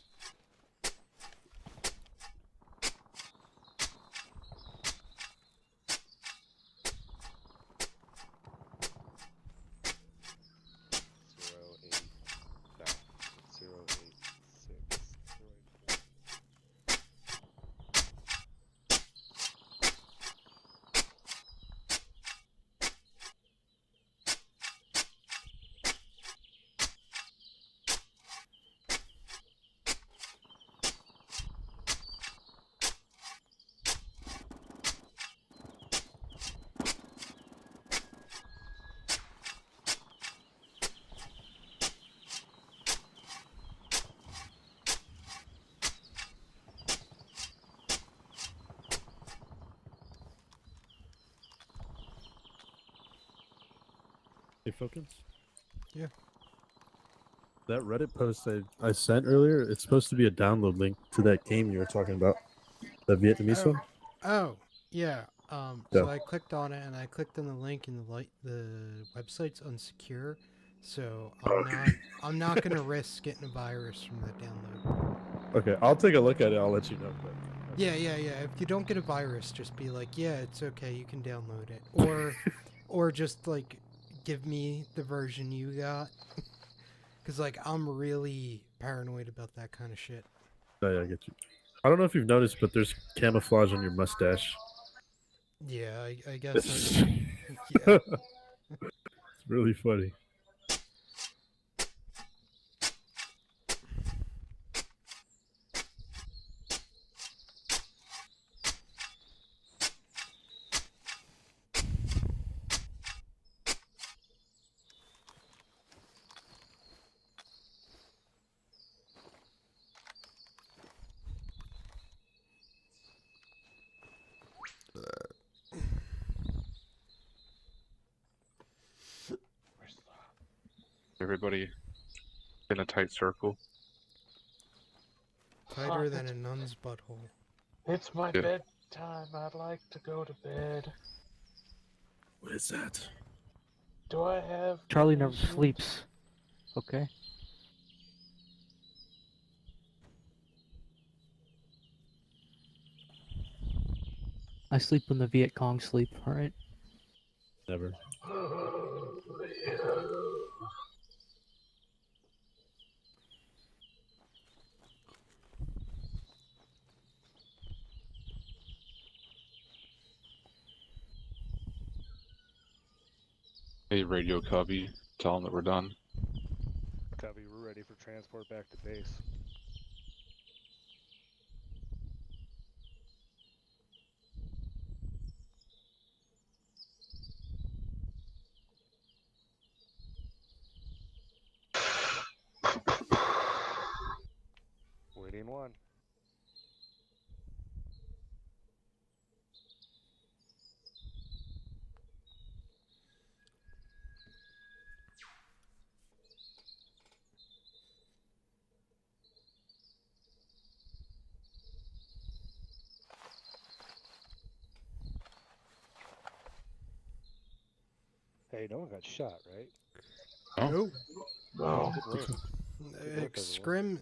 Back. 086. Hey, Falcons? Yeah. That Reddit post I sent earlier, it's supposed to be a download link to that game you were talking about. The Vietnamese one? Oh, yeah. So Yeah. I clicked on it and I clicked on the link and the website's unsecure. So I'm not gonna risk getting a virus from that download. Okay, I'll take a look at it. I'll let you know. But Yeah. If you don't get a virus, just be like, yeah, it's okay, you can download it, or just like give me the version you got, because like I'm really paranoid about that kind of shit. yeah, I get you. I don't know if you've noticed, but there's camouflage on your mustache. Yeah, I guess. It's Yeah. really funny. Everybody in a tight circle. Tighter than a nun's butthole. It's my Yeah. bedtime. I'd like to go to bed. What is that? Do I have Charlie never permission? sleeps. Okay. I sleep when the Viet Cong sleep, alright? Never. Hey, radio Cubby, tell them that we're done. Cubby, we're ready for transport back to base. Waiting one. Hey, no one got shot, right? Oh. Nope. Good work. Good work, everyone.